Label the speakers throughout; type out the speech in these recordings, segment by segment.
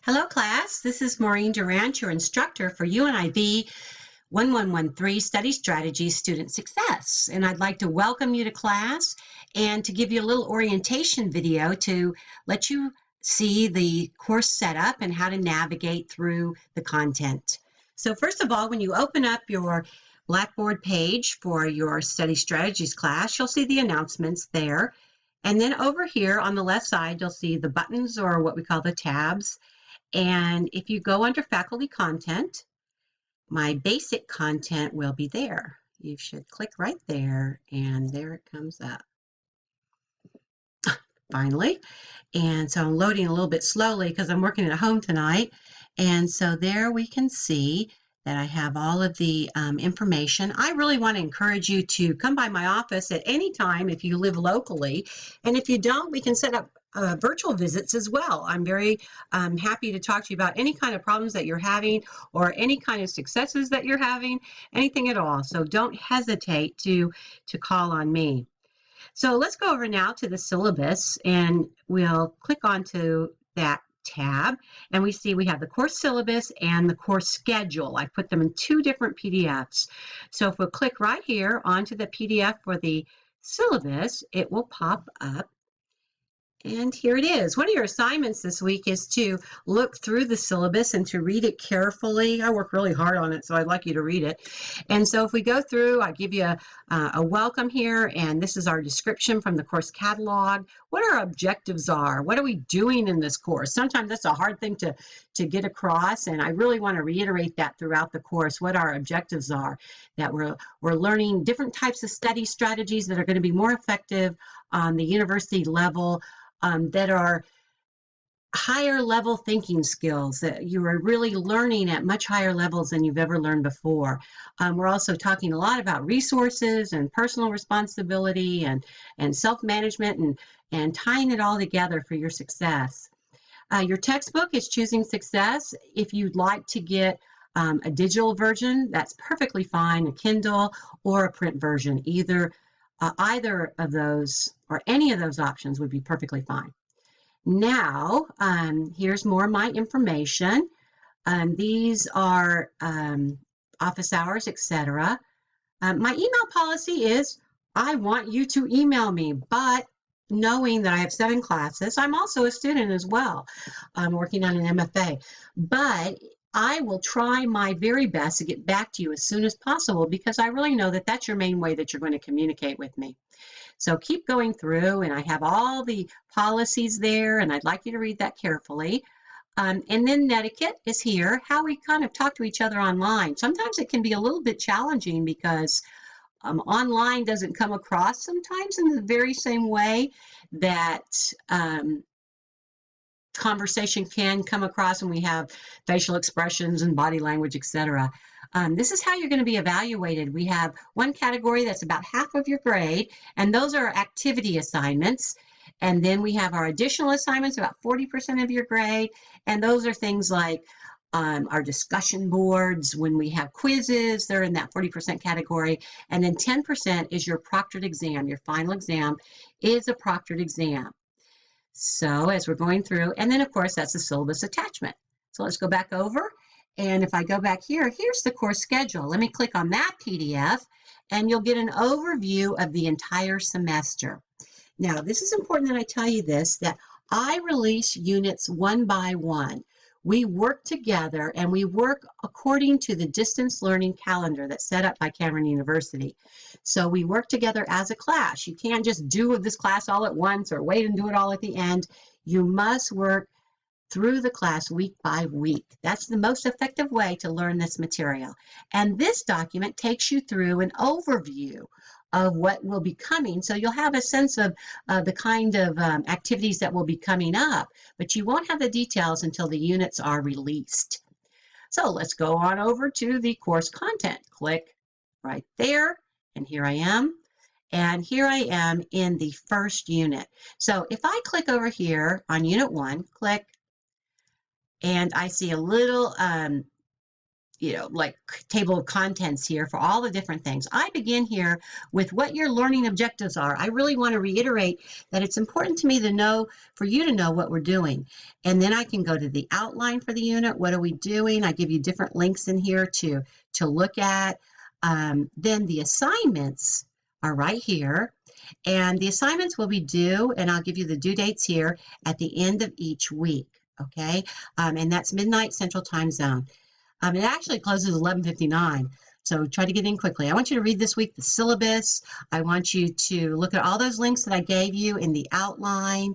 Speaker 1: Hello class, this is Maureen Durant, your instructor for UNIV 1113 Study Strategies Student Success. And I'd like to welcome you to class and to give you a little orientation video to let you see the course setup and how to navigate through the content. So first of all, when you open up your Blackboard page for your Study Strategies class, you'll see the announcements there. And then over here on the left side, you'll see the buttons, or what we call the tabs. And if you go under faculty content, my basic content will be there. You should click right there, and there it comes up. Finally. And so I'm loading a little bit slowly because I'm working at home tonight. And so there we can see that I have all of the information. I really want to encourage you to come by my office at any time if you live locally. And if you don't, we can set up virtual visits as well. I'm very happy to talk to you about any kind of problems that you're having or any kind of successes that you're having, anything at all. So don't hesitate to call on me. So let's go over now to the syllabus, and we'll click onto that tab, and we see we have the course syllabus and the course schedule. I put them in two different PDFs. So if we'll click right here onto the PDF for the syllabus, it will pop up. And here it is. One of your assignments this week is to look through the syllabus and to read it carefully. I work really hard on it, so I'd like you to read it. And so if we go through, I give you a welcome here, and this is our description from the course catalog. What our objectives are. What are we doing in this course? Sometimes that's a hard thing to get across, and I really want to reiterate that throughout the course, what our objectives are, that we're learning different types of study strategies that are going to be more effective on the university level, that are higher level thinking skills that you are really learning at much higher levels than you've ever learned before. We're also talking a lot about resources and personal responsibility and self-management and tying it all together for your success. Your textbook is Choosing Success. If you'd like to get a digital version, that's perfectly fine, a Kindle or a print version. Either of those or any of those options would be perfectly fine. Now, here's more of my information. These are office hours, etc. My email policy is I want you to email me, but knowing that I have 7 classes, I'm also a student as well. I'm working on an MFA, but I will try my very best to get back to you as soon as possible because I really know that that's your main way that you're going to communicate with me. So keep going through, and I have all the policies there, and I'd like you to read that carefully. And then netiquette is here, how we kind of talk to each other online. Sometimes it can be a little bit challenging because online doesn't come across sometimes in the very same way that conversation can come across when we have facial expressions and body language, etc. This is how you're going to be evaluated. We have one category that's about half of your grade, and those are activity assignments. And then we have our additional assignments, about 40% of your grade, and those are things like our discussion boards. When we have quizzes, they're in that 40% category. And then 10% is your proctored exam. Your final exam is a proctored exam. So as we're going through, and then of course that's the syllabus attachment. So let's go back over, and if I go back here, here's the course schedule. Let me click on that PDF, and you'll get an overview of the entire semester. Now, this is important that I tell you this, that I release units one by one. We work together, and we work according to the distance learning calendar that's set up by Cameron University. So we work together as a class. You can't just do this class all at once or wait and do it all at the end. You must work through the class week by week. That's the most effective way to learn this material. And this document takes you through an overview of what will be coming, so you'll have a sense of the kind of activities that will be coming up, but you won't have the details until the units are released. So let's go on over to the course content. Click right there, and here I am. And here I am in the first unit. So if I click over here on Unit 1, click, and I see a little like table of contents here for all the different things. I begin here with what your learning objectives are. I really want to reiterate that it's important to me to know, for you to know what we're doing. And then I can go to the outline for the unit. What are we doing? I give you different links in here to look at. Then the assignments are right here. And the assignments will be due, and I'll give you the due dates here at the end of each week, okay? And that's midnight Central Time Zone. It actually closes 11:59, so try to get in quickly. I want you to read this week the syllabus. I want you to look at all those links that I gave you in the outline.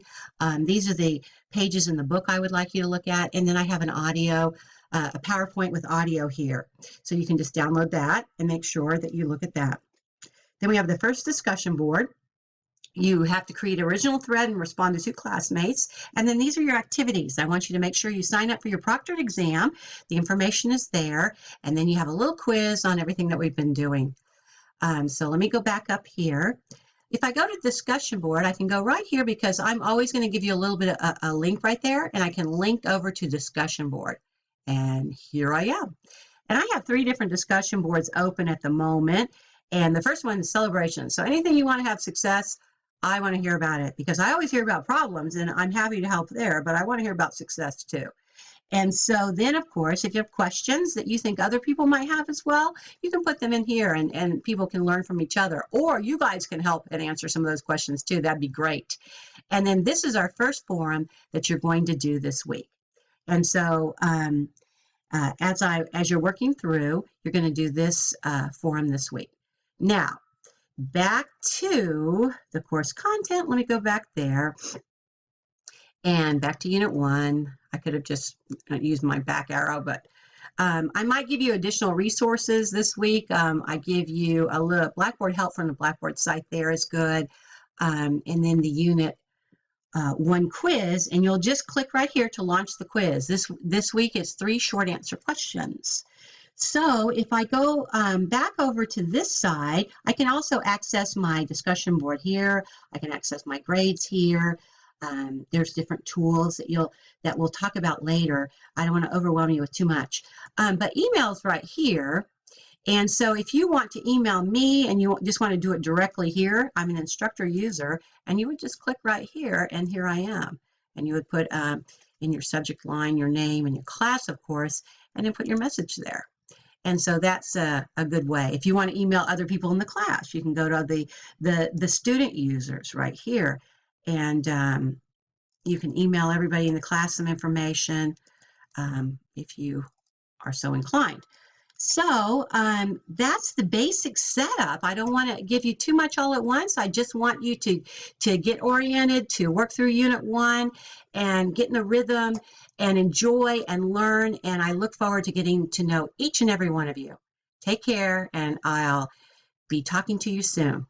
Speaker 1: These are the pages in the book I would like you to look at, and then I have an audio, a PowerPoint with audio here. So you can just download that and make sure that you look at that. Then we have the first discussion board. You have to create an original thread and respond to 2 classmates. And then these are your activities. I want you to make sure you sign up for your proctored exam. The information is there. And then you have a little quiz on everything that we've been doing. So let me go back up here. If I go to discussion board, I can go right here because I'm always going to give you a little bit of a link right there. And I can link over to discussion board. And here I am. And I have 3 different discussion boards open at the moment. And the first one is celebration. So anything you want to have success, I want to hear about it because I always hear about problems and I'm happy to help there, but I want to hear about success too. And so then, of course, if you have questions that you think other people might have as well, you can put them in here and people can learn from each other, or you guys can help and answer some of those questions too. That'd be great. And then this is our first forum that you're going to do this week. And so as you're working through, you're going to do this forum this week. Now, back to the course content. Let me go back there and back to Unit 1. I could have just used my back arrow, but I might give you additional resources this week. I give you a little Blackboard help from the Blackboard site there is good. And then the Unit 1 quiz, and you'll just click right here to launch the quiz. This week is 3 short answer questions. So if I go back over to this side, I can also access my discussion board here. I can access my grades here. There's different tools that we'll talk about later. I don't want to overwhelm you with too much. But email's right here. And so if you want to email me and you just want to do it directly here, I'm an instructor user, and you would just click right here, and here I am. And you would put in your subject line your name and your class, of course, and then put your message there. And so that's a good way. If you want to email other people in the class, you can go to the student users right here, and you can email everybody in the class some information if you are so inclined. So that's the basic setup. I don't want to give you too much all at once. I just want you to get oriented, to work through Unit 1 and get in a rhythm and enjoy and learn. And I look forward to getting to know each and every one of you. Take care, and I'll be talking to you soon.